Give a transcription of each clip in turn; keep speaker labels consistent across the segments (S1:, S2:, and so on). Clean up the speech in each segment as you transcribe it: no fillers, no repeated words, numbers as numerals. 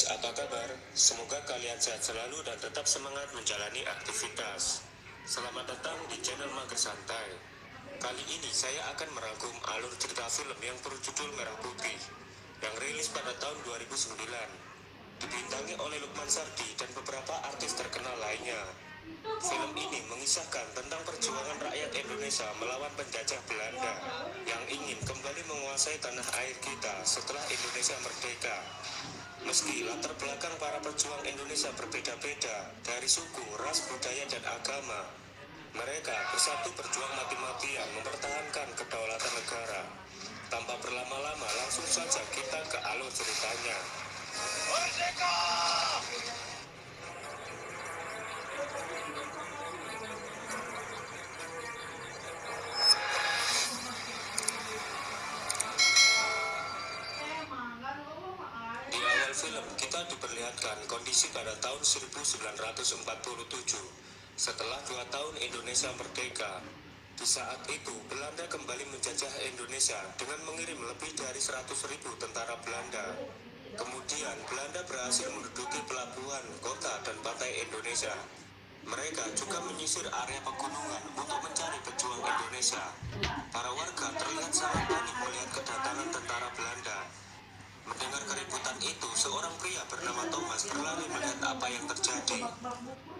S1: guys, apa kabar? Semoga kalian sehat selalu dan tetap semangat menjalani aktivitas. Selamat datang di channel Mager Santai. Kali ini saya akan merangkum alur cerita film yang berjudul Merah Putih yang rilis pada tahun 2009, dibintangi oleh Lukman Sardi dan beberapa artis terkenal lainnya. Film ini mengisahkan tentang perjuangan rakyat Indonesia melawan penjajah Belanda yang ingin kembali menguasai tanah air kita setelah Indonesia merdeka. Meski latar belakang para pejuang Indonesia berbeda-beda dari suku, ras, budaya, dan agama, mereka bersatu berjuang mati-matian mempertahankan kedaulatan negara. Tanpa berlama-lama, langsung saja kita ke alur ceritanya. Merdeka! Di awal film, kita diperlihatkan kondisi pada tahun 1947, setelah 2 tahun Indonesia merdeka. Di saat itu, Belanda kembali menjajah Indonesia dengan mengirim lebih dari 100.000 tentara Belanda. Kemudian, Belanda berhasil menduduki pelabuhan, kota, dan pantai Indonesia. Mereka juga menyisir area pegunungan untuk mencari pejuang Indonesia. Para warga terlihat sangat panik melihat kedatangan tentara Belanda. Mendengar keributan itu, seorang pria bernama Thomas berlari melihat apa yang terjadi.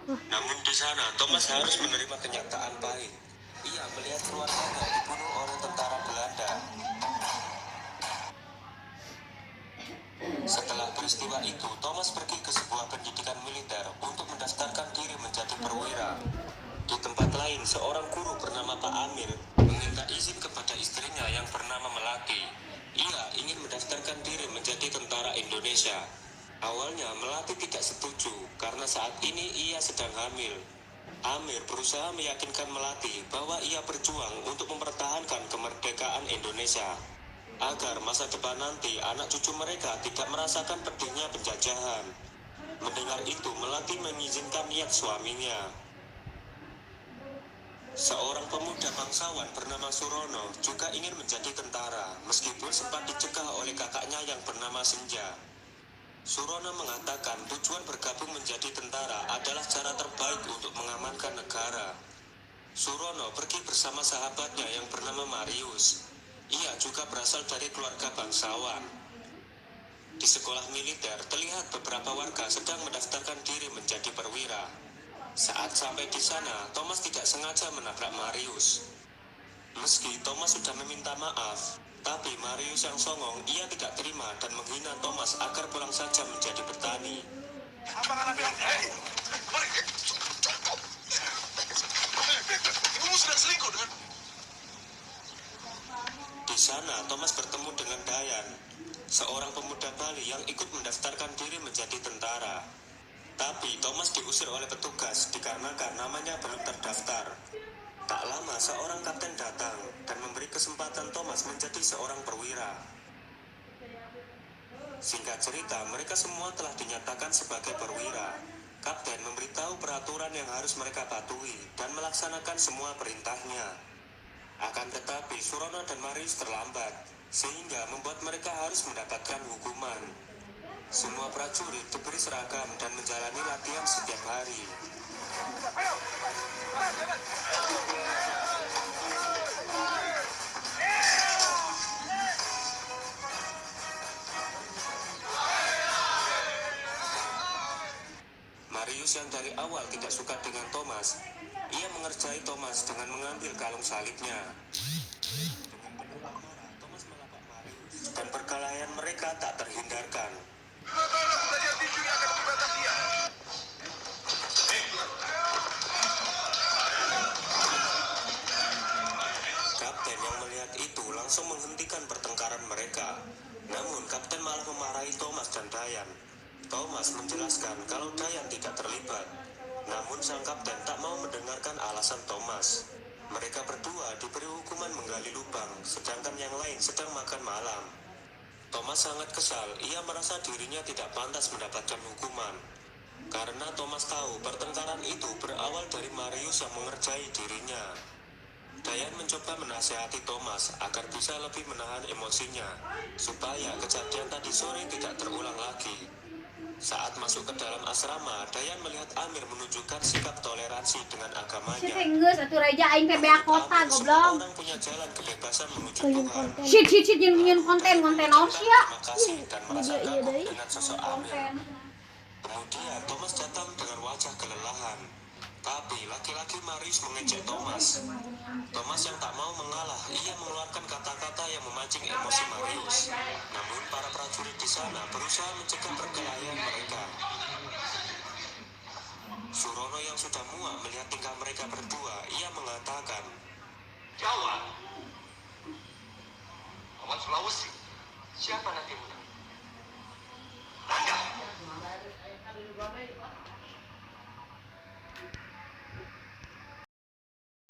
S1: Namun di sana, Thomas harus menerima kenyataan pahit. Ia melihat keluarganya dibunuh oleh tentara Belanda. Setelah peristiwa itu, Thomas pergi ke sebuah pendidikan militer untuk mendaftarkan diri menjadi perwira. Di tempat lain, seorang guru bernama Pak Amir meminta izin kepada istrinya yang bernama Melati. Ia ingin mendaftarkan diri menjadi tentara Indonesia. Awalnya Melati tidak setuju karena saat ini ia sedang hamil. Amir berusaha meyakinkan Melati bahwa ia berjuang untuk mempertahankan kemerdekaan Indonesia, agar masa depan nanti anak cucu mereka tidak merasakan pedihnya penjajahan. Mendengar itu, Melati mengizinkan niat suaminya. Seorang pemuda bangsawan bernama Surono juga ingin menjadi tentara, meskipun sempat dicegah oleh kakaknya yang bernama Senja. Surono mengatakan tujuan bergabung menjadi tentara adalah cara terbaik untuk mengamankan negara. Surono pergi bersama sahabatnya yang bernama Marius. Ia juga berasal dari keluarga bangsawan. Di sekolah militer, terlihat beberapa warga sedang mendaftarkan diri menjadi perwira. Saat sampai di sana, Thomas tidak sengaja menabrak Marius. Meski Thomas sudah meminta maaf, tapi Marius yang songong, ia tidak terima dan menghina Thomas agar pulang saja menjadi petani. Di sana, Thomas bertemu dengan Dayan, seorang pemuda Bali yang ikut mendaftarkan diri menjadi tentara. Tapi Thomas diusir oleh petugas dikarenakan namanya belum terdaftar. Tak lama seorang kapten datang dan memberi kesempatan Thomas menjadi seorang perwira. Singkat cerita, mereka semua telah dinyatakan sebagai perwira. Kapten memberitahu peraturan yang harus mereka patuhi dan melaksanakan semua perintahnya. Akan tetapi Surono dan Marius terlambat, sehingga membuat mereka harus mendapatkan hukuman. Semua prajurit diberi seragam dan menjalani latihan setiap hari. Marius yang dari awal tidak suka dengan Thomas, ia mengerjai Thomas dengan mengambil kalung salibnya. Dengan penuh amarah, Thomas melapak Marius, dan perkelahian mereka tak terhindarkan. Kapten yang melihat itu langsung menghentikan pertengkaran mereka. Namun kapten malah memarahi Thomas dan Dayan. Thomas menjelaskan kalau Dayan tidak terlibat. Namun sang kapten tak mau mendengarkan alasan Thomas. Mereka berdua diberi hukuman menggali lubang, sedangkan yang lain sedang makan malam. Thomas sangat kesal, ia merasa dirinya tidak pantas mendapatkan hukuman. Karena Thomas tahu pertengkaran itu berawal dari Marius yang mengerjai dirinya. Dayan mencoba menasihati Thomas agar bisa lebih menahan emosinya, supaya kejadian tadi sore tidak terulang lagi. Saat masuk ke dalam asrama, Dayan melihat Amir menunjukkan sikap toleransi dengan agamanya.
S2: Geus atuh raja aing teh bea kota
S1: Semua
S2: goblok.
S1: orang punya jalan kebebasan menuju
S3: Banyak
S1: Tuhan.
S3: konten.
S2: Shit jangan konten naon sih ya?
S1: Terima kasih dan merasa
S3: Video iya
S1: kagum
S3: deh.
S1: dengan sosok Amir. Kemudian Thomas datang dengan wajah kelelahan. Tapi laki-laki Marius mengejek Thomas. Thomas yang tak mau mengalah, ia mengeluarkan kata-kata yang memancing emosi Marius. Namun para prajurit di sana berusaha mencegah perkelahian mereka. Surono yang sudah muak melihat tingkah mereka